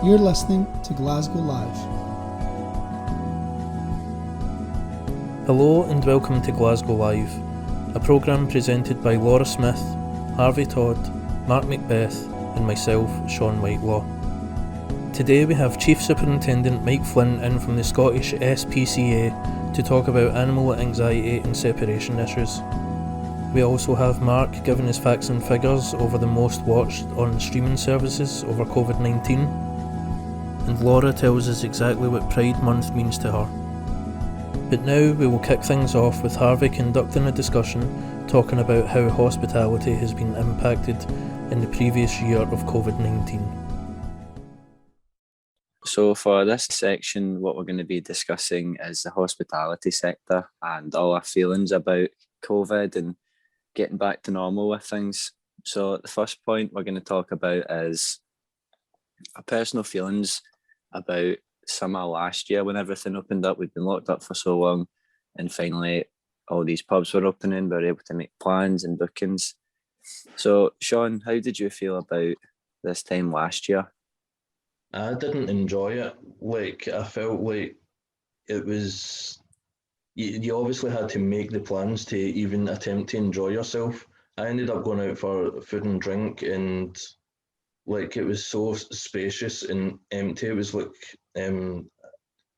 You're listening to Glasgow Live. Hello and welcome to Glasgow Live, a programme presented by Laura Smith, Harvey Todd, Mark MacBeth and myself, Sean Whitelaw. Today we have Chief Superintendent Mike Flynn in from the Scottish SPCA to talk about animal anxiety and separation issues. We also have Mark giving his facts and figures over the most watched on streaming services over COVID-19. And Laura tells us exactly what Pride Month means to her. But now we will kick things off with Harvey conducting a discussion talking about how hospitality has been impacted in the previous year of COVID-19. So for this section, what we're going to be discussing is the hospitality sector and all our feelings about COVID and getting back to normal with things. So the first point we're going to talk about is our personal feelings about summer last year when everything opened up. We'd been locked up for so long and finally all these pubs were opening. We were able to make plans and bookings. So Sean, how did you feel about this time last year? I didn't enjoy it. I felt like it was, you obviously had to make the plans to even attempt to enjoy yourself. I ended up going out for food and drink and it was so spacious and empty. It was like the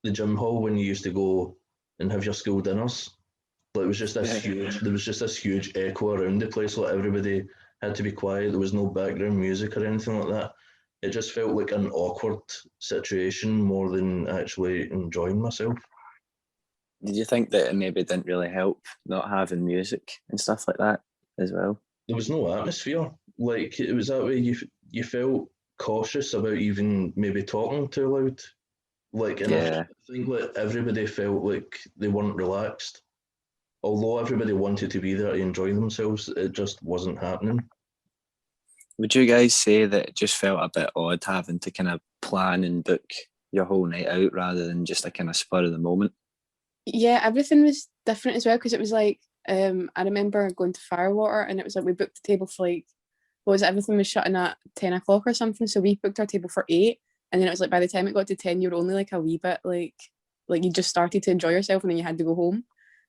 gym hall when you used to go and have your school dinners. It was just this huge. There was just this huge echo around the place. Everybody had to be quiet. There was no background music or anything like that. It just felt like an awkward situation more than actually enjoying myself. Did you think that it maybe didn't really help not having music and stuff like that as well? There was no atmosphere. It was that way. You felt cautious about even maybe talking too loud. I think everybody felt like they weren't relaxed. Although everybody wanted to be there to enjoy themselves, it just wasn't happening. Would you guys say that it just felt a bit odd having to kind of plan and book your whole night out rather than just a kind of spur of the moment? Yeah, everything was different as well because it was I remember going to Firewater and it was we booked the table for everything was shutting at 10 o'clock or something, so we booked our table for 8 and then it was by the time it got to 10 you were only a wee bit you just started to enjoy yourself and then you had to go home.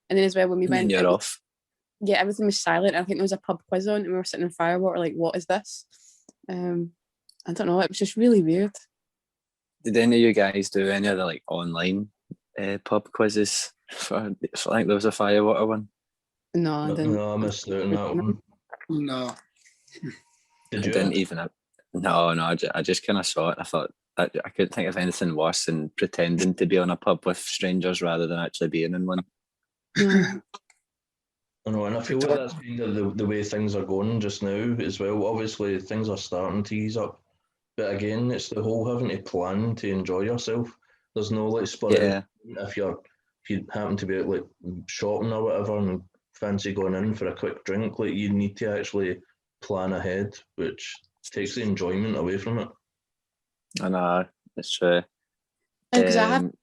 And then as well when we went, you're off. Yeah, everything was silent. I think there was a pub quiz on and we were sitting in Firewater what is this? I don't know, it was just really weird. Did any of you guys do any other online pub quizzes? I think there was a Firewater one. No, I didn't. No, I missed out on that one. No. Did you? I didn't even. No, I just kind of saw it. I thought I couldn't think of anything worse than pretending to be on a pub with strangers rather than actually being in one. I know, and I feel that's kind of the way things are going just now as well. Obviously, things are starting to ease up, but again, it's the whole having to plan to enjoy yourself. There's no spur. Yeah. If you happen to be out shopping or whatever and fancy going in for a quick drink, you need to actually plan ahead, which takes the enjoyment away from it. I know, it's true. Because I haven't been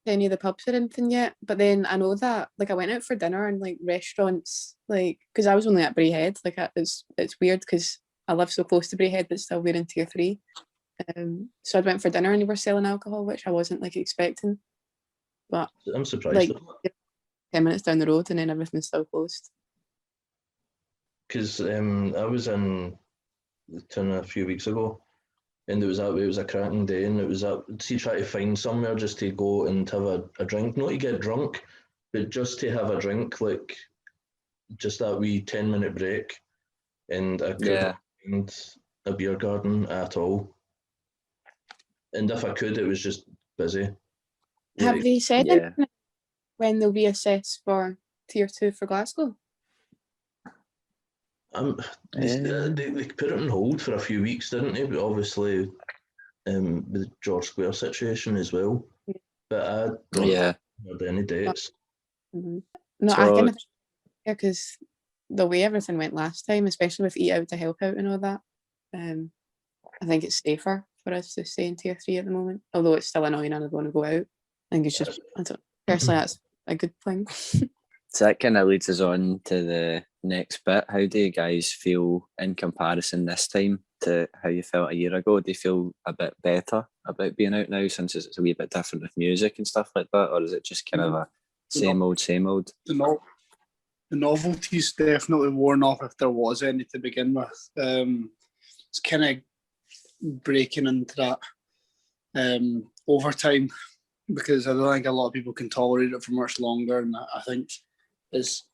to any of the pubs or anything yet, but then I know that I went out for dinner and restaurants, because I was only at Braehead. It's weird because I live so close to Braehead but still we're in tier 3. So I went for dinner and they were selling alcohol, which I wasn't expecting. But I'm surprised. 10 minutes down the road and then everything's still closed. Because I was in the town a few weeks ago and it was a cracking day and it was try to find somewhere just to go and have a drink, not to get drunk, but just to have a drink, just that wee 10-minute break. And I couldn't find a beer garden at all. And if I could, it was just busy. Have they said anything when they'll reassess for tier 2 for Glasgow? They put it on hold for a few weeks, didn't they? But obviously, with the George Square situation as well. But I don't heard any dates. Mm-hmm. No, I kind of because the way everything went last time, especially with Eat Out to Help Out and all that, I think it's safer for us to stay in tier 3 at the moment. Although it's still annoying and I don't want to go out. I think it's just, personally, that's a good thing. So that kind of leads us on to the next bit. How do you guys feel in comparison this time to how you felt a year ago? Do you feel a bit better about being out now since it's a wee bit different with music and stuff like that, or is it just kind of a same old, same old? The novelty's definitely worn off if there was any to begin with. It's kind of breaking into that overtime, because I don't think a lot of people can tolerate it for much longer, and I think it's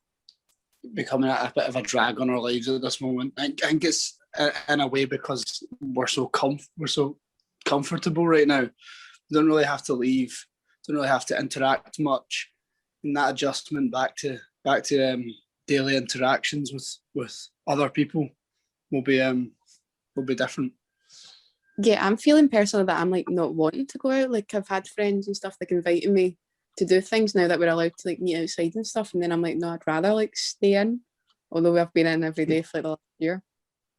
becoming a bit of a drag on our lives at this moment. I think it's in a way because we're so comfortable right now. We don't really have to leave, don't really have to interact much, and that adjustment back to daily interactions with other people will be different. Yeah, I'm feeling personally that I'm like not wanting to go out. Like I've had friends and stuff like inviting me to do things now that we're allowed to like meet outside and stuff, and then I'm like, no, I'd rather like stay in. Although I've been in every day for like the last year.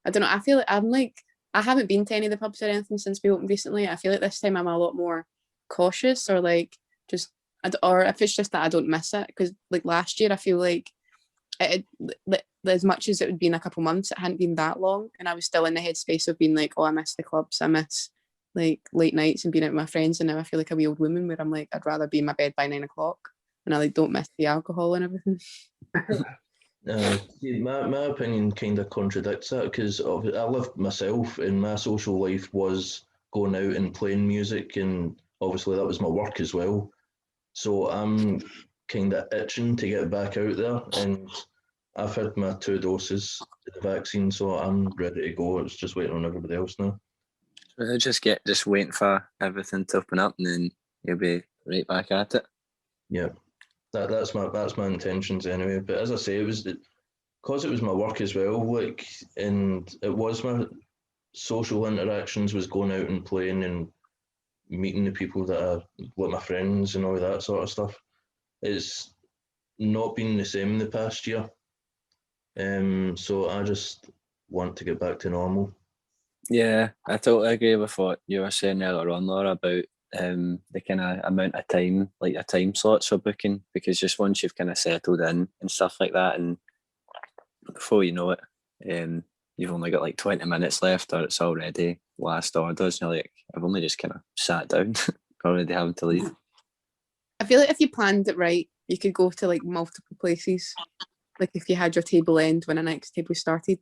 I don't know. I feel like I haven't been to any of the pubs or anything since we opened recently. I feel like this time I'm a lot more cautious, or like just, or if it's just that I don't miss it, because like last year I feel like as much as it would be in a couple months, it hadn't been that long, and I was still in the headspace of being like, oh, I miss the clubs, I miss like late nights and being out with my friends, and now I feel like a wee old woman where I'm like, I'd rather be in my bed by 9 o'clock, and I like don't miss the alcohol and everything. My opinion kind of contradicts that, because I lived myself, and my social life was going out and playing music, and obviously that was my work as well. So I'm kind of itching to get back out there, and I've had my 2 doses of the vaccine, so I'm ready to go. It's just waiting on everybody else now. Just waiting for everything to open up, and then you'll be right back at it. Yeah, that's my intentions anyway. But as I say, it was because it was my work as well. Like, and it was my social interactions was going out and playing and meeting the people that are like my friends and all that sort of stuff. It's not been the same in the past year. So I just want to get back to normal. Yeah, I totally agree with what you were saying earlier on, Laura, about the kind of amount of time, like the time slots for booking, because just once you've kind of settled in and stuff like that, and before you know it, you've only got like 20 minutes left, or it's already last orders, and you're like, I've only just kind of sat down, already having to leave. I feel like if you planned it right, you could go to like multiple places. Like if you had your table end when the next table started,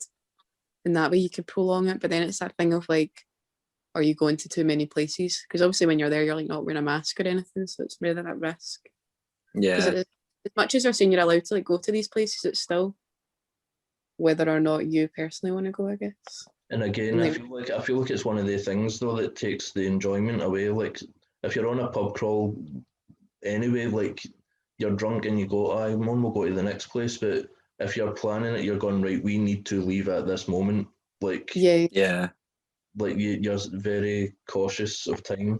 and that way you could prolong it. But then it's that thing of like, are you going to too many places? Because obviously when you're there, you're like not wearing a mask or anything, so it's really that risk. Yeah. As much as they're saying you're allowed to like go to these places, it's still whether or not you personally want to go, I guess. And again, I feel like it's one of the things though that takes the enjoyment away. Like if you're on a pub crawl anyway, like you're drunk and you go, we'll go to the next place. But if you're planning it, you're going, right, we need to leave at this moment. Like, yeah. Like you're very cautious of time.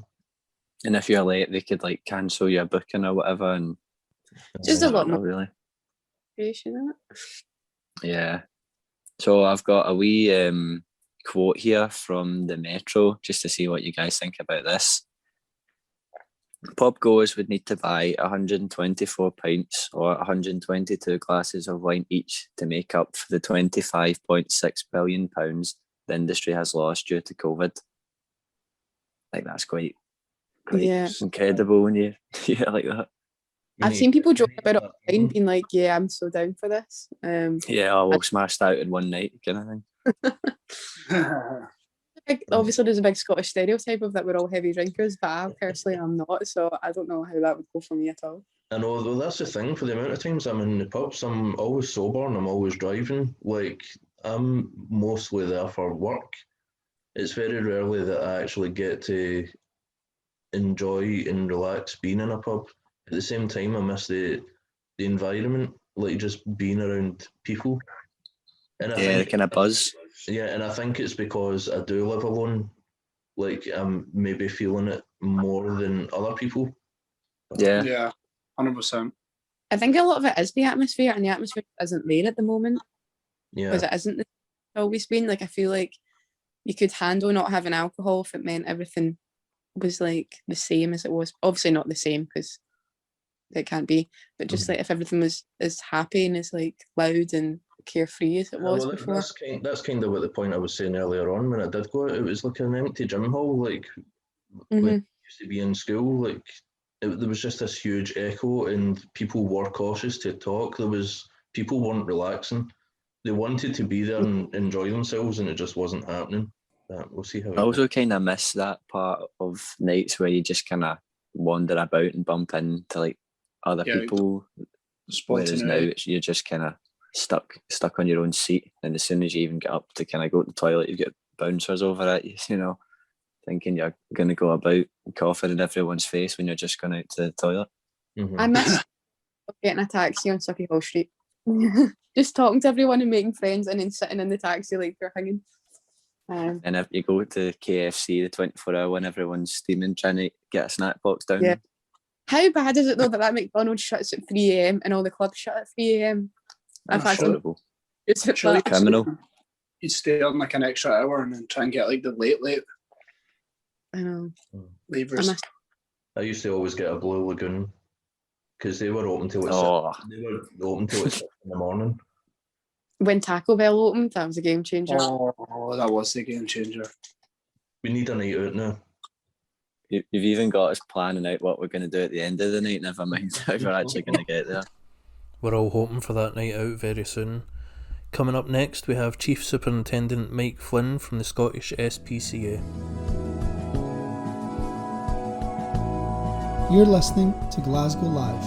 And if you're late, they could like cancel your booking or whatever. And just a lot more really. creation in it. Yeah. So I've got a wee quote here from the Metro, just to see what you guys think about this. Pub goers would need to buy 124 pints or 122 glasses of wine each to make up for the £25.6 billion the industry has lost due to COVID. Like that's quite incredible when you hear like that. I've seen people joke about it online, being like, yeah, I'm so down for this. We'll smash out in one night kind of thing. Obviously there's a big Scottish stereotype of that we're all heavy drinkers, but I personally am not, so I don't know how that would go for me at all. I know, though, that's the thing. For the amount of times I'm in the pubs, I'm always sober and I'm always driving. Like, I'm mostly there for work. It's very rarely that I actually get to enjoy and relax being in a pub. At the same time, I miss the environment, like just being around people. And I think, the kind of buzz. Yeah, and I think it's because I do live alone. Like, I'm maybe feeling it more than other people. Yeah, 100%. I think a lot of it is the atmosphere, and the atmosphere isn't there at the moment. Yeah. Because it isn't always been. Like, I feel like you could handle not having alcohol if it meant everything was like the same as it was. Obviously not the same, because it can't be, but just like if everything was as happy and as like loud and carefree as it was Well, before. that's kind of what the point I was saying earlier on when I did go out. It was like an empty gym hall, like when Mhm. I used to be in school. Like there was just this huge echo, and people were cautious to talk. People weren't relaxing. They wanted to be there and enjoy themselves, and it just wasn't happening. We'll see how it I goes. also kind of miss that part of nights where you just kind of wander about and bump into like other Yeah, people. Whereas now you're just kind of stuck on your own seat, and as soon as you even get up to kind of go to the toilet, you get bouncers over at you, thinking you're going to go about coughing in everyone's face when you're just going out to the toilet. Mhm. I miss getting a taxi on Sucky Hall Street. Just talking to everyone and making friends, and then sitting in the taxi like you're hanging. And if you go to KFC, the 24-hour when everyone's steaming, trying to get a snack box down. Yeah. How bad is it though that McDonald's shuts at 3 a.m. and all the clubs shut at 3 a.m? That's horrible. It's Surely criminal. You'd stay on like an extra hour and then try and get like the late I know. levers. I used to always get a Blue Lagoon because they were open till Oh, they were open till 6 in the morning. When Taco Bell opened, that was a game changer. Oh, that was the game changer. We need a night out now. you've even got us planning out what we're going to do at the end of the night, never mind how we're actually going to get there. We're all hoping for that night out very soon. Coming up next, we have Chief Superintendent Mike Flynn from the Scottish SPCA. You're listening to Glasgow Live.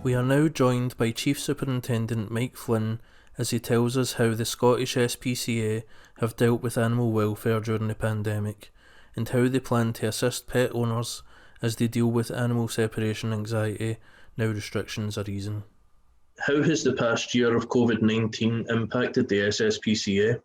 We are now joined by Chief Superintendent Mike Flynn as he tells us how the Scottish SPCA have dealt with animal welfare during the pandemic and how they plan to assist pet owners as they deal with animal separation anxiety now restrictions are easing. How has the past year of COVID-19 impacted the SSPCA?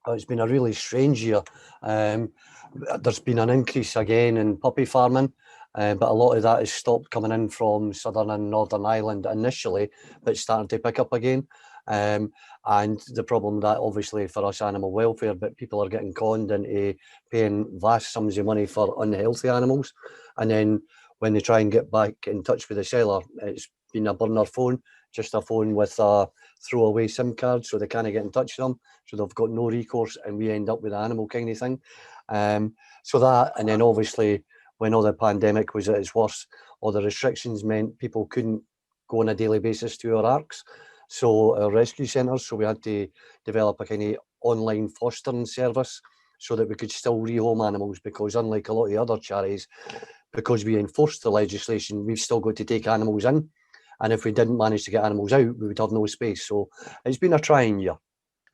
It's been a really strange year. There's been an increase again in puppy farming, but a lot of that has stopped coming in from Southern and Northern Ireland initially, but starting to pick up again. And the problem with that, obviously, for us animal welfare, but people are getting conned into paying vast sums of money for unhealthy animals. And then when they try and get back in touch with the seller, it's been a burner phone, just a phone with a throwaway SIM card, so they can't get in touch with them. So they've got no recourse, and we end up with the animal kind of thing. So that, and then obviously when all the pandemic was at its worst, all the restrictions meant people couldn't go on a daily basis to our ARCs, so our rescue centres. So we had to develop a kind of online fostering service so that we could still rehome animals, because unlike a lot of the other charities, because we enforced the legislation, we've still got to take animals in. And if we didn't manage to get animals out, we would have no space. So it's been a trying year.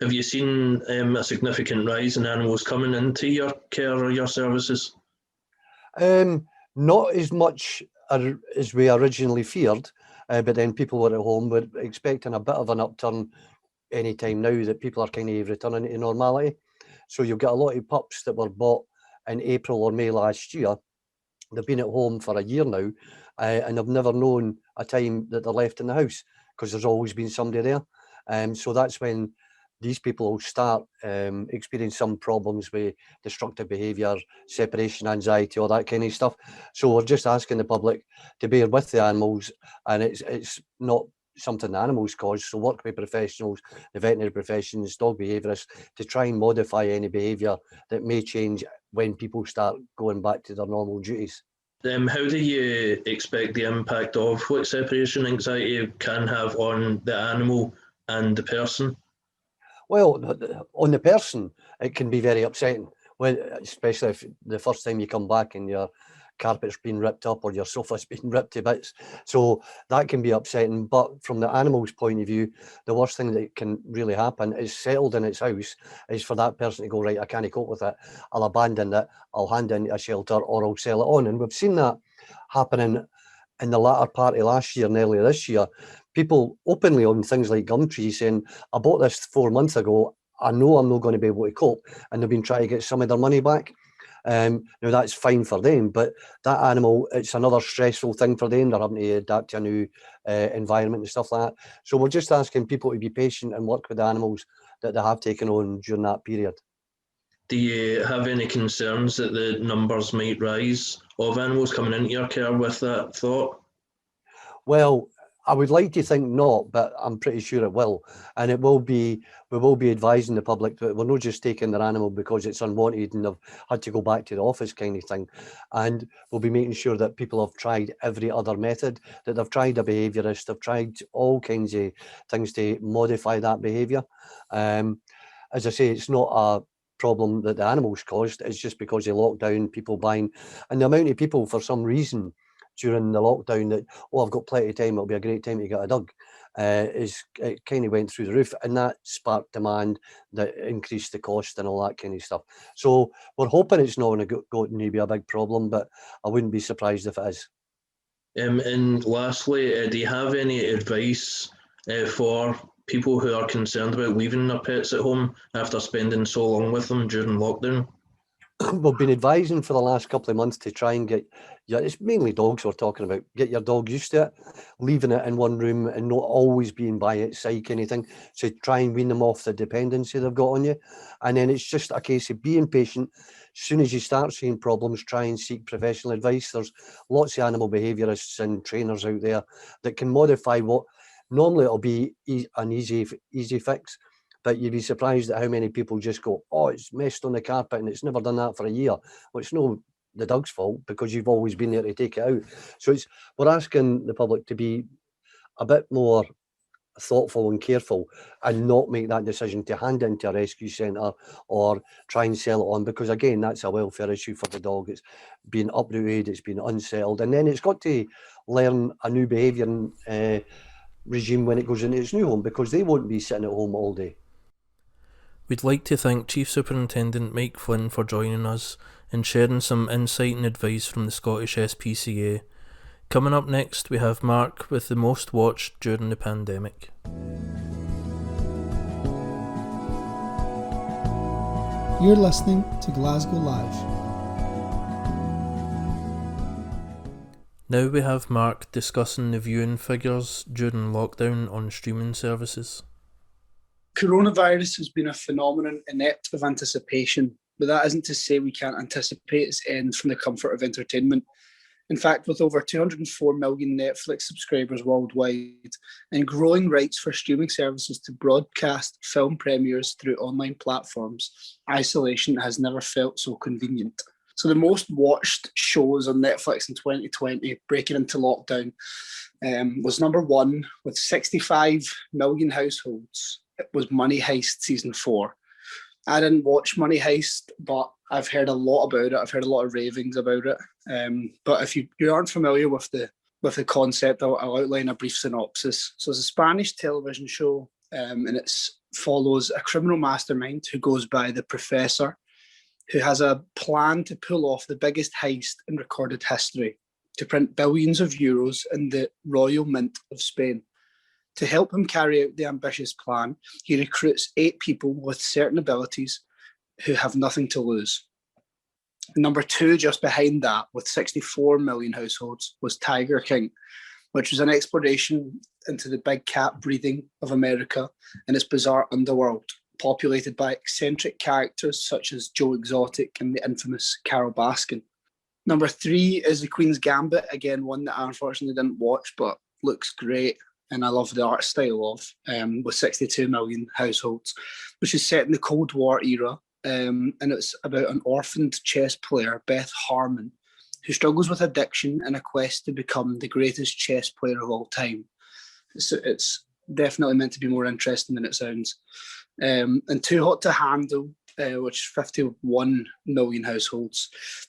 Have you seen a significant rise in animals coming into your care or your services? Not as much as we originally feared, but then people were at home. We're expecting a bit of an upturn any time now that people are kind of returning to normality. So you've got a lot of pups that were bought in April or May last year. They've been at home for a year now, and they've never known a time that they're left in the house, because there's always been somebody there. So that's when these people will start experiencing some problems with destructive behaviour, separation anxiety, all that kind of stuff. So we're just asking the public to bear with the animals, and it's not something the animals cause. So work with professionals, the veterinary professions, dog behaviourists, to try and modify any behaviour that may change when people start going back to their normal duties. How do you expect the impact of what separation anxiety can have on the animal and the person? Well, on the person, it can be very upsetting, especially if the first time you come back and your carpet's been ripped up or your sofa's been ripped to bits. So that can be upsetting. But from the animal's point of view, the worst thing that can really happen is settled in its house is for that person to go, right, I can't cope with it, I'll abandon it, I'll hand in a shelter, or I'll sell it on. And we've seen that happening in the latter part of last year and earlier this year. People openly on things like Gumtree saying, I bought this 4 months ago, I know I'm not going to be able to cope, and they've been trying to get some of their money back. Now that's fine for them, but that animal, it's another stressful thing for them. They're having to adapt to a new environment and stuff like that. So we're just asking people to be patient and work with the animals that they have taken on during that period. Do you have any concerns that the numbers might rise of animals coming into your care with that thought? Well, I would like to think not, but I'm pretty sure it will. And we will be advising the public that we're not just taking their animal because it's unwanted and they've had to go back to the office kind of thing. And we'll be making sure that people have tried every other method, that they've tried a behaviourist, they've tried all kinds of things to modify that behaviour. As I say, it's not a problem that the animals caused, it's just because of lockdown, people buying, and the amount of people for some reason during the lockdown that, I've got plenty of time, it'll be a great time to get a dog, it kind of went through the roof, and that sparked demand that increased the cost and all that kind of stuff. So we're hoping it's not going to be a big problem, but I wouldn't be surprised if it is. And lastly, do you have any advice for people who are concerned about leaving their pets at home after spending so long with them during lockdown? We've been advising for the last couple of months to try and get, it's mainly dogs we're talking about, get your dog used to it, leaving it in one room and not always being by its side kind of thing. So try and wean them off the dependency they've got on you. And then it's just a case of being patient. As soon as you start seeing problems, try and seek professional advice. There's lots of animal behaviourists and trainers out there that can modify what normally it'll be an easy fix. But you'd be surprised at how many people just go, it's messed on the carpet and it's never done that for a year. Well, it's no the dog's fault because you've always been there to take it out. So we're asking the public to be a bit more thoughtful and careful and not make that decision to hand it into a rescue centre or try and sell it on, because again, that's a welfare issue for the dog. It's been uprooted, it's been unsettled, and then it's got to learn a new behaviour regime when it goes into its new home, because they won't be sitting at home all day. We'd like to thank Chief Superintendent Mike Flynn for joining us and sharing some insight and advice from the Scottish SPCA. Coming up next, we have Mark with the most watched during the pandemic. You're listening to Glasgow Live. Now we have Mark discussing the viewing figures during lockdown on streaming services. Coronavirus has been a phenomenon inept of anticipation, but that isn't to say we can't anticipate its end from the comfort of entertainment. In fact, with over 204 million Netflix subscribers worldwide and growing rights for streaming services to broadcast film premieres through online platforms, isolation has never felt so convenient. So the most watched shows on Netflix in 2020, breaking into lockdown, was number one with 65 million households. It was Money Heist Season 4. I didn't watch Money Heist, but I've heard a lot about it. I've heard a lot of ravings about it. But if you aren't familiar with the concept, I'll outline a brief synopsis. So it's a Spanish television show, and it follows a criminal mastermind who goes by the Professor, who has a plan to pull off the biggest heist in recorded history, to print billions of euros in the Royal Mint of Spain. To help him carry out the ambitious plan, he recruits 8 people with certain abilities who have nothing to lose. Number 2, just behind that, with 64 million households, was Tiger King, which was an exploration into the big cat breeding of America and its bizarre underworld, populated by eccentric characters such as Joe Exotic and the infamous Carol Baskin. Number 3 is The Queen's Gambit, again, one that I unfortunately didn't watch, but looks great. And I love the art style of, with 62 million households, which is set in the Cold War era. And it's about an orphaned chess player, Beth Harmon, who struggles with addiction in a quest to become the greatest chess player of all time. It's definitely meant to be more interesting than it sounds. And Too Hot to Handle, which is 51 million households,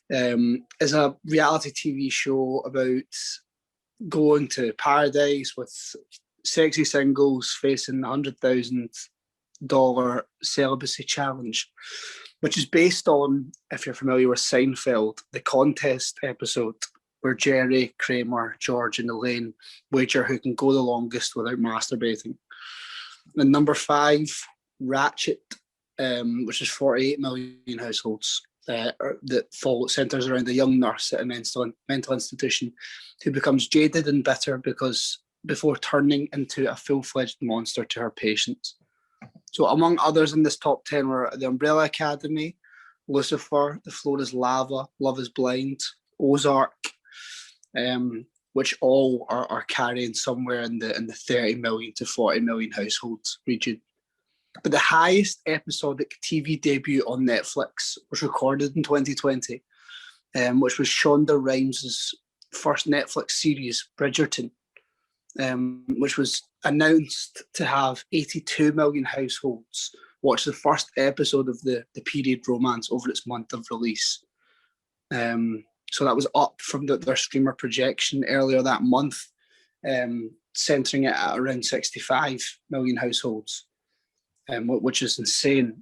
is a reality TV show about going to paradise with sexy singles facing the $100,000 celibacy challenge, which is based on, if you're familiar with Seinfeld, the contest episode where Jerry, Kramer, George and Elaine wager who can go the longest without masturbating. And number 5, Ratchet, which is 48 million households, that centres around a young nurse at a mental institution who becomes jaded and bitter before turning into a full-fledged monster to her patients. So among others in this top 10 were The Umbrella Academy, Lucifer, The Floor is Lava, Love is Blind, Ozark, which all are carrying somewhere in the 30 million to 40 million households region. But the highest episodic TV debut on Netflix was recorded in 2020, which was Shonda Rhimes' first Netflix series, Bridgerton, which was announced to have 82 million households watch the first episode of the period romance over its month of release. So that was up from their streamer projection earlier that month, centering it at around 65 million households, which is insane.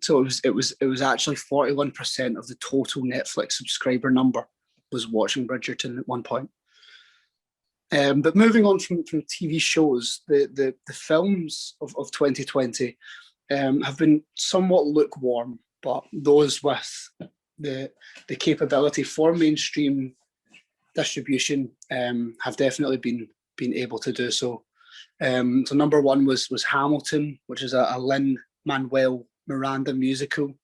So it was actually 41% of the total Netflix subscriber number was watching Bridgerton at one point. But moving on from TV shows, the films of 2020 have been somewhat lukewarm, but those with the capability for mainstream distribution have definitely been able to do so. So number one was Hamilton, which is a Lin-Manuel Miranda musical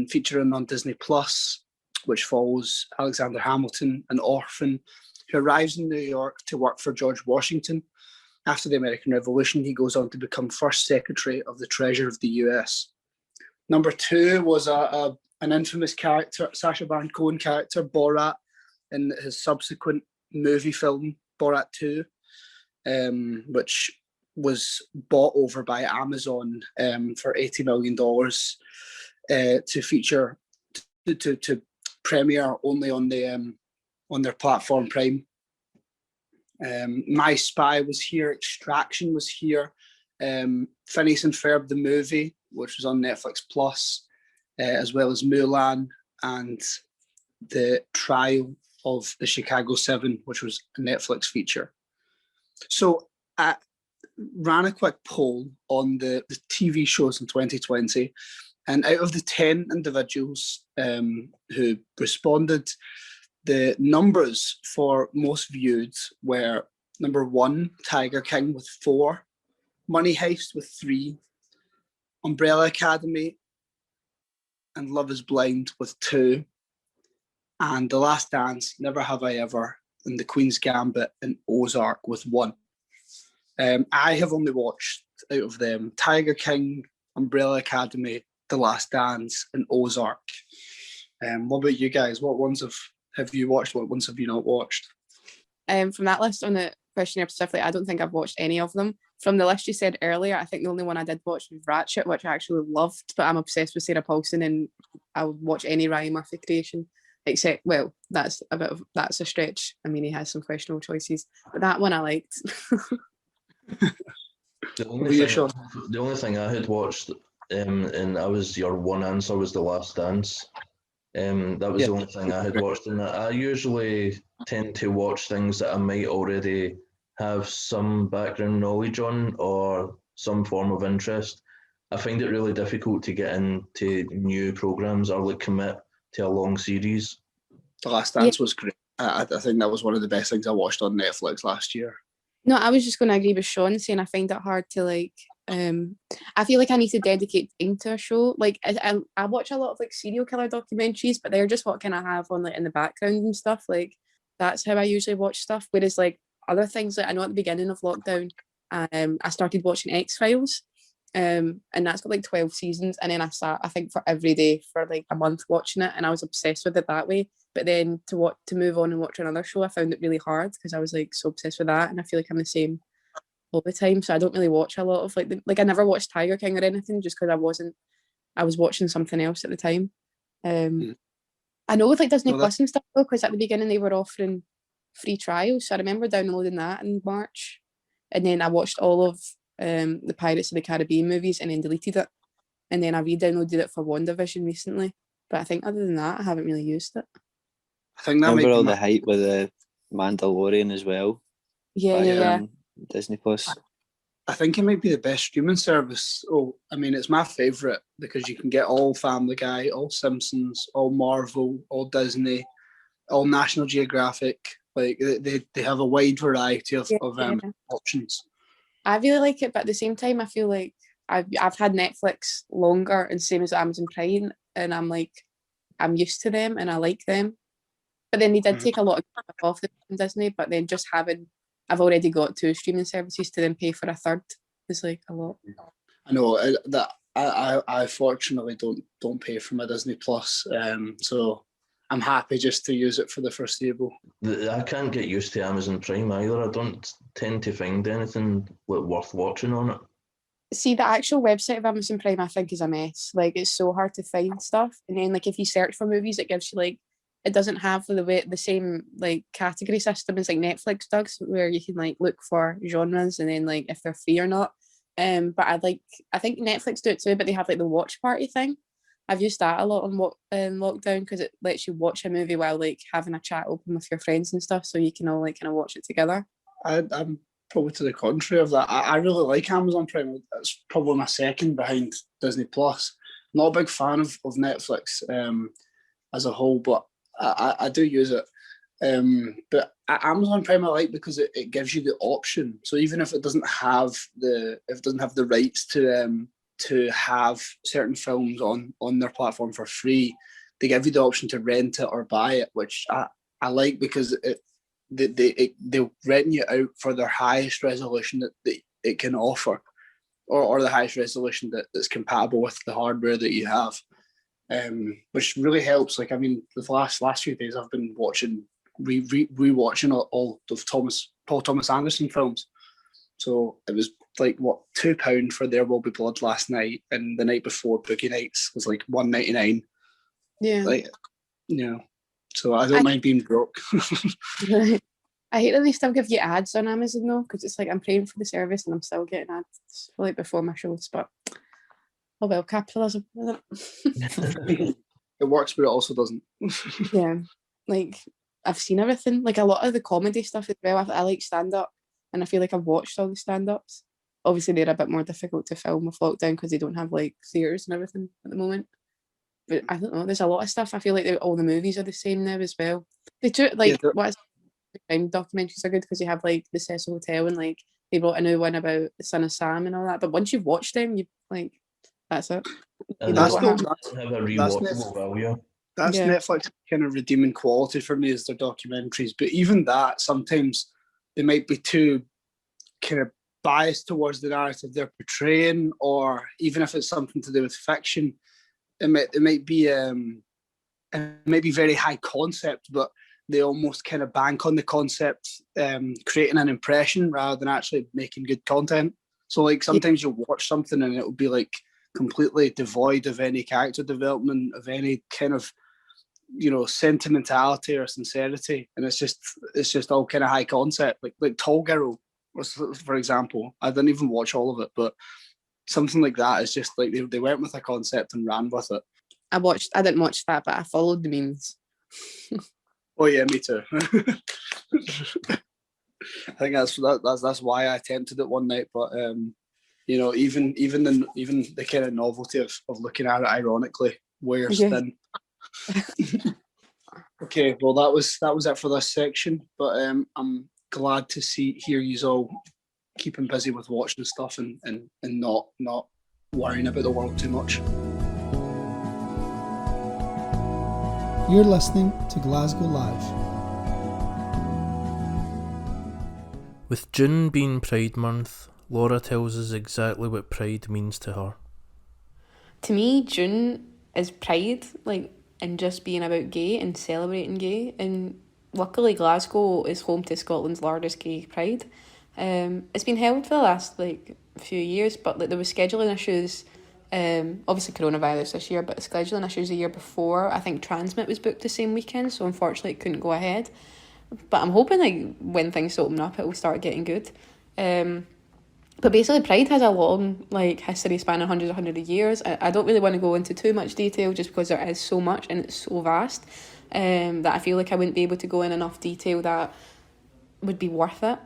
featuring on Disney Plus, which follows Alexander Hamilton, an orphan who arrives in New York to work for George Washington. After the American Revolution, he goes on to become first Secretary of the Treasury of the US. Number two was an infamous character, Sacha Baron Cohen character, Borat, in his subsequent movie film, Borat 2, which was bought over by Amazon for $80 million to feature, to premiere only on their platform Prime. My Spy was here, Extraction was here, Phineas and Ferb the movie, which was on Netflix Plus, as well as Mulan and the Trial of the Chicago 7, which was a Netflix feature. So I ran a quick poll on the TV shows in 2020, and out of the 10 individuals who responded, the numbers for most viewed were number 1, Tiger King with 4, Money Heist with 3, Umbrella Academy and Love is Blind with 2, and The Last Dance, Never Have I Ever, and The Queen's Gambit and Ozark with 1. I have only watched out of them Tiger King, Umbrella Academy, The Last Dance and Ozark. What about you guys? What ones have you watched? What ones have you not watched? From that list on the questionnaire specifically, I don't think I've watched any of them. From the list you said earlier, I think the only one I did watch was Ratchet, which I actually loved, but I'm obsessed with Sarah Paulson and I would watch any Ryan Murphy creation, except, well, that's a stretch. I mean, he has some questionable choices, but that one I liked. The only thing I had watched, and that was your one answer, was The Last Dance. That was the only thing I had watched, and I usually tend to watch things that I might already have some background knowledge on or some form of interest. I find it really difficult to get into new programs or like commit to a long series. The Last Dance was great. I think that was one of the best things I watched on Netflix last year. No, I was just going to agree with Sean, saying I find it hard to like. I feel like I need to dedicate time to a show. Like I watch a lot of like serial killer documentaries, but they're just what kind of have on like in the background and stuff. Like that's how I usually watch stuff. Whereas like other things, like I know at the beginning of lockdown, I started watching X-Files, and that's got like 12 seasons. And then I sat, I think, for every day for like a month watching it, and I was obsessed with it that way. But then to move on and watch another show, I found it really hard because I was like so obsessed with that, and I feel like I'm the same all the time. So I don't really watch a lot of like I never watched Tiger King or anything just because I was watching something else at the time. I know with like Disney Plus and stuff though, because at the beginning they were offering free trials, so I remember downloading that in March, and then I watched all of the Pirates of the Caribbean movies and then deleted it, and then I re-downloaded it for WandaVision recently, but I think other than that I haven't really used it. I think that remember all the hype with the Mandalorian as well. Yeah. Disney Plus. I think it might be the best streaming service. Oh, I mean, it's my favourite because you can get all Family Guy, all Simpsons, all Marvel, all Disney, all National Geographic. Like they have a wide variety of options. I really like it, but at the same time, I feel like I've had Netflix longer and same as Amazon Prime, and I'm used to them and I like them. But then they did take a lot of stuff off the Disney, but then just I've already got 2 streaming services to then pay for a third is like a lot. I know that I fortunately don't pay for my Disney Plus, so I'm happy just to use it for the foreseeable. I can't get used to Amazon Prime either. I don't tend to find anything worth watching on it. See, the actual website of Amazon Prime, I think, is a mess. Like, it's so hard to find stuff. And then, like, if you search for movies, it gives you, like, it doesn't have the same, like, category system as, like, Netflix does, where you can, like, look for genres and then, like, if they're free or not. But I think Netflix do it too, but they have, like, the watch party thing. I've used that a lot on lockdown because it lets you watch a movie while, like, having a chat open with your friends and stuff, so you can all, like, kind of watch it together. I'm probably to the contrary of that. I really like Amazon Prime. That's probably my second behind Disney Plus. Not a big fan of Netflix as a whole, but I do use it. But Amazon Prime I like because it gives you the option. So even if it doesn't have the rights to have certain films on their platform for free, they give you the option to rent it or buy it, which I like because they'll rent you out for their highest resolution that it can offer, or the highest resolution that's compatible with the hardware that you have, which really helps. Like, I mean, the last few days I've been rewatching all of Paul Thomas Anderson films. So it was like £2 for There Will Be Blood last night, and the night before Boogie Nights was like £1.99. Yeah, like, you know. So I don't mind being broke. I hate that they still give you ads on Amazon though, because it's like I'm paying for the service and I'm still getting ads like before my shows. But oh well, capitalism. Isn't it? It works, but it also doesn't. Yeah, like I've seen everything. Like a lot of the comedy stuff as well. I like stand up, and I feel like I've watched all the stand ups. Obviously, they're a bit more difficult to film with lockdown because they don't have like theatres and everything at the moment. But I don't know. There's a lot of stuff. I feel like all the movies are the same now as well. They do like crime documentaries are good because you have like the Cecil Hotel and like they brought a new one about the Son of Sam and all that. But once you've watched them, you like that's it. You know what happened. That's Netflix kind of redeeming quality for me is their documentaries. But even that, sometimes they might be too kind of biased towards the narrative they're portraying, or even if it's something to do with fiction, it might be very high concept, but they almost kind of bank on the concept, creating an impression rather than actually making good content. So like sometimes you'll watch something and it'll be like completely devoid of any character development, of any kind of, you know, sentimentality or sincerity, and it's just all kind of high concept. Like Tall Girl, for example, I didn't even watch all of it, but something like that is just like they went with a concept and ran with it. I didn't watch that, but I followed the memes. Oh yeah, me too. I think that's why I attempted it one night. But you know, even the kind of novelty of looking at it ironically wears thin. Okay, well that was it for this section. But I'm glad to hear you all keeping busy with watching stuff and not worrying about the world too much. You're listening to Glasgow Live. With June being Pride Month, Laura tells us exactly what Pride means to her. To me, June is Pride, like, and just being about gay and celebrating gay. And luckily, Glasgow is home to Scotland's largest gay pride. It's been held for the last few years, but there was scheduling issues. Obviously coronavirus this year, but scheduling issues a year before. I think Transmit was booked the same weekend, so unfortunately it couldn't go ahead. But I'm hoping when things open up, it will start getting good. But basically, Pride has a long history spanning hundreds of years. I don't really want to go into too much detail just because there is so much and it's so vast that I feel like I wouldn't be able to go in enough detail that would be worth it.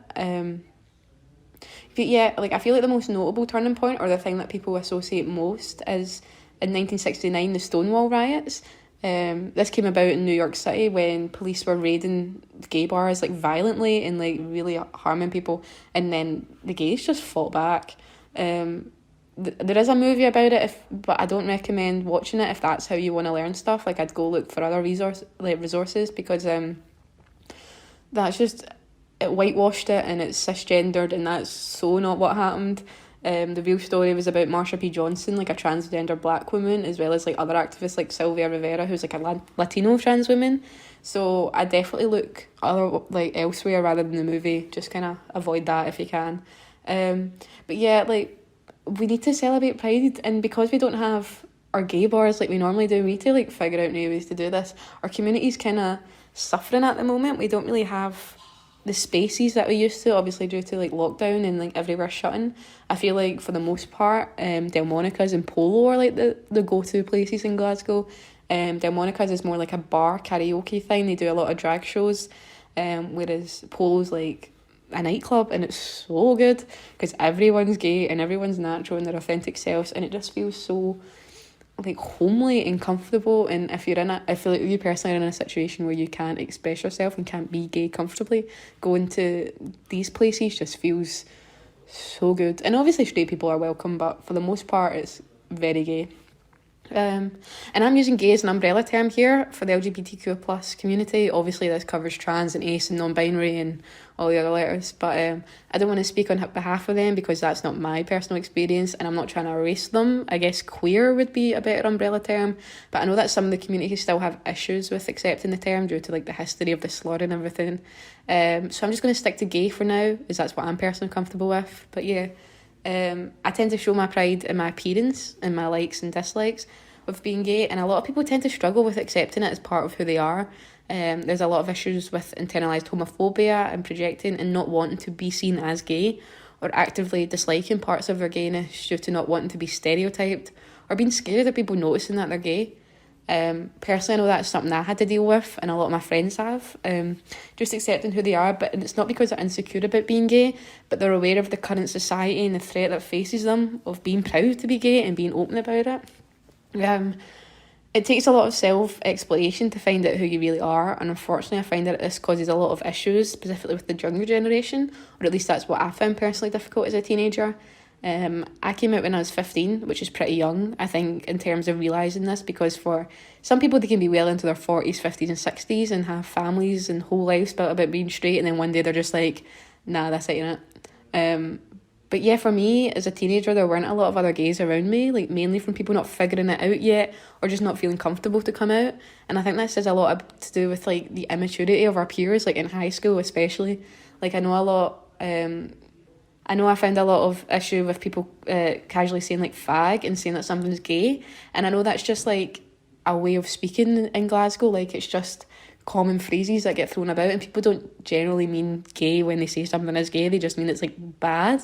But yeah, I feel like the most notable turning point, or the thing that people associate most, is in 1969, the Stonewall riots. This came about in New York City when police were raiding gay bars violently and really harming people, and then the gays just fought back. there is a movie about it, but I don't recommend watching it if that's how you want to learn stuff. Like, I'd go look for other resources, because that's just, it whitewashed it, and it's cisgendered, and that's so not what happened. The real story was about Marsha P. Johnson, like a transgender black woman, as well as like other activists like Sylvia Rivera, who's like a Latino trans woman. So I definitely look elsewhere rather than the movie. Just kind of avoid that if you can. But yeah, like, we need to celebrate Pride, and because we don't have our gay bars like we normally do, we need to like figure out new ways to do this. Our community's kind of suffering at the moment. We don't really have the spaces that we used to, obviously due to like lockdown and like everywhere shutting. I feel like for the most part, Delmonico's and Polo are like the go-to places in Glasgow. Delmonico's is more like a bar karaoke thing. They do a lot of drag shows, whereas Polo's like a nightclub, and it's so good because everyone's gay and everyone's natural in their authentic selves, and it just feels so like homely and comfortable. And if I feel like you personally are in a situation where you can't express yourself and can't be gay comfortably, going to these places just feels so good. And obviously straight people are welcome, but for the most part it's very gay. And I'm using gay as an umbrella term here for the LGBTQ plus community. Obviously this covers trans and ace and non-binary and all the other letters, but I don't want to speak on behalf of them because that's not my personal experience, and I'm not trying to erase them. I guess queer would be a better umbrella term, but I know that some of the communities still have issues with accepting the term due to like the history of the slur and everything. So I'm just going to stick to gay for now, as that's what I'm personally comfortable with. But yeah, I tend to show my pride in my appearance and my likes and dislikes with being gay, and a lot of people tend to struggle with accepting it as part of who they are. There's a lot of issues with internalised homophobia and projecting and not wanting to be seen as gay, or actively disliking parts of their gayness due to not wanting to be stereotyped, or being scared of people noticing that they're gay. Personally, I know that's something I had to deal with, and a lot of my friends have, just accepting who they are, but it's not because they're insecure about being gay, but they're aware of the current society and the threat that faces them of being proud to be gay and being open about it. It takes a lot of self-exploration to find out who you really are, and unfortunately I find that this causes a lot of issues, specifically with the younger generation, or at least that's what I found personally difficult as a teenager. I came out when I was 15, which is pretty young, I think, in terms of realising this, because for some people they can be well into their 40s, 50s and 60s and have families and whole lives built about being straight, and then one day they're just like, nah, that's it, innit? But yeah, for me, as a teenager, there weren't a lot of other gays around me, like mainly from people not figuring it out yet or just not feeling comfortable to come out. And I think this has a lot to do with like the immaturity of our peers, like in high school especially. Like I know I found a lot of issue with people casually saying like fag and saying that something's gay. And I know that's just like a way of speaking in Glasgow, like it's just common phrases that get thrown about, and people don't generally mean gay when they say something is gay, they just mean it's like bad.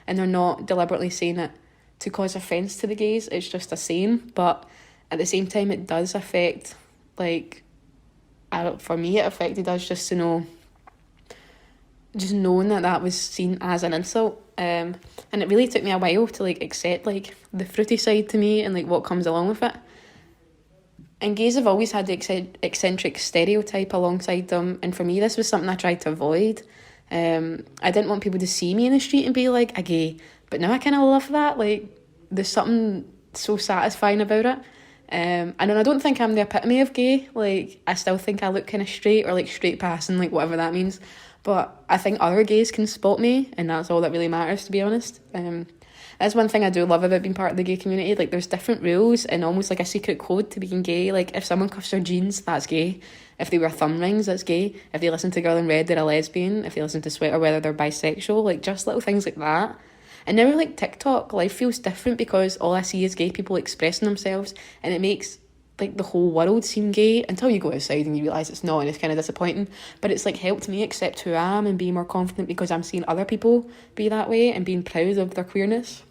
And they're not deliberately saying it to cause offence to the gays, it's just a saying. But at the same time, it does affect, like, for me, it affected us just to know, just knowing that was seen as an insult. And it really took me a while to, like, accept, like, the fruity side to me and, like, what comes along with it. And gays have always had the eccentric stereotype alongside them, and for me, this was something I tried to avoid. I didn't want people to see me in the street and be like a gay, but now I kind of love that. Like, there's something so satisfying about it. And I don't think I'm the epitome of gay. Like, I still think I look kind of straight, or like straight passing, like whatever that means. But I think other gays can spot me, and that's all that really matters, to be honest. That's one thing I do love about being part of the gay community. Like, there's different rules and almost like a secret code to being gay. Like, if someone cuffs their jeans, that's gay. If they wear thumb rings, that's gay. If they listen to Girl in Red, they're a lesbian. If they listen to Sweater Weather, they're bisexual. Like, just little things like that. And now with like TikTok, life feels different because all I see is gay people expressing themselves, and it makes like the whole world seem gay until you go outside and you realise it's not, and it's kind of disappointing. But it's like helped me accept who I am and be more confident because I'm seeing other people be that way and being proud of their queerness.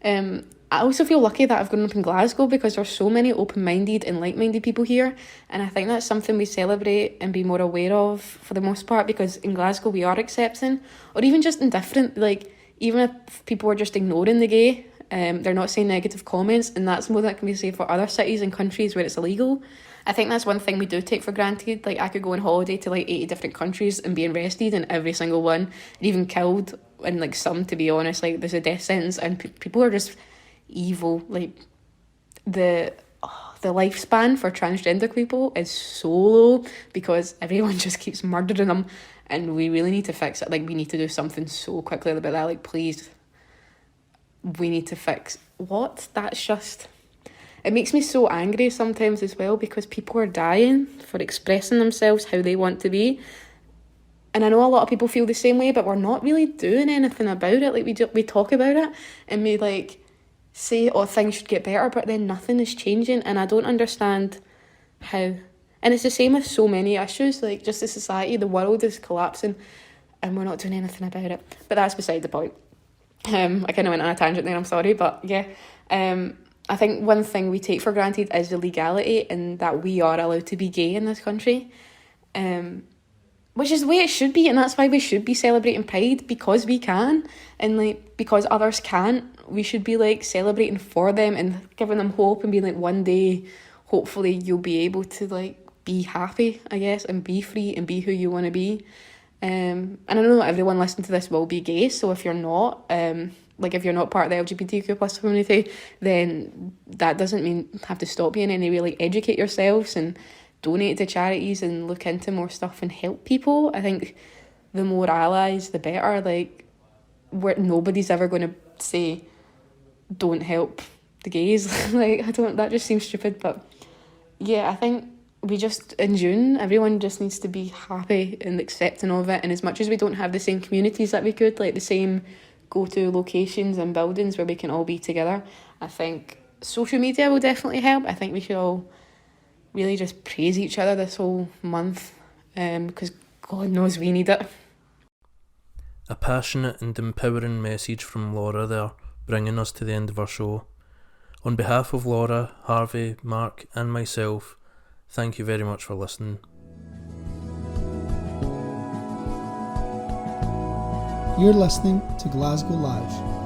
I also feel lucky that I've grown up in Glasgow because there's so many open-minded and like-minded people here, and I think that's something we celebrate and be more aware of for the most part, because in Glasgow we are accepting, or even just indifferent. Like, even if people are just ignoring the gay, they're not saying negative comments, and that's more that can be said for other cities and countries where it's illegal. I think that's one thing we do take for granted. Like, I could go on holiday to like 80 different countries and be arrested in every single one, and even killed and like some, to be honest, like there's a death sentence and people are just evil. Like the lifespan for transgender people is so low because everyone just keeps murdering them, and we really need to fix it. Like we need to do something so quickly about that. Like please, we need to fix what? That's just... It makes me so angry sometimes as well because people are dying for expressing themselves how they want to be. And I know a lot of people feel the same way, but we're not really doing anything about it. Like we talk about it and we like say, oh, things should get better, but then nothing is changing. And I don't understand how. And it's the same with so many issues, like just the society, the world is collapsing and we're not doing anything about it. But that's beside the point. I kind of went on a tangent there, I'm sorry, but yeah. I think one thing we take for granted is the legality and that we are allowed to be gay in this country, which is the way it should be, and that's why we should be celebrating Pride, because we can, and like because others can't. We should be like celebrating for them and giving them hope and being like, one day, hopefully you'll be able to like be happy, I guess, and be free and be who you want to be. And I know not everyone listening to this will be gay, so if you're not, like if you're not part of the LGBTQ plus community, then that doesn't mean have to stop you in any way. Like educate yourselves and donate to charities and look into more stuff and help people. I think the more allies, the better. Like nobody's ever going to say don't help the gays. Like that just seems stupid. But yeah, I think we just, in June, everyone just needs to be happy and accepting of it. And as much as we don't have the same communities that we could, like the same go-to locations and buildings where we can all be together, I think social media will definitely help. I think we should all really just praise each other this whole month, because God knows we need it. A passionate and empowering message from Laura there, bringing us to the end of our show. On behalf of Laura, Harvey, Mark and myself, thank you very much for listening. You're listening to Glasgow Live.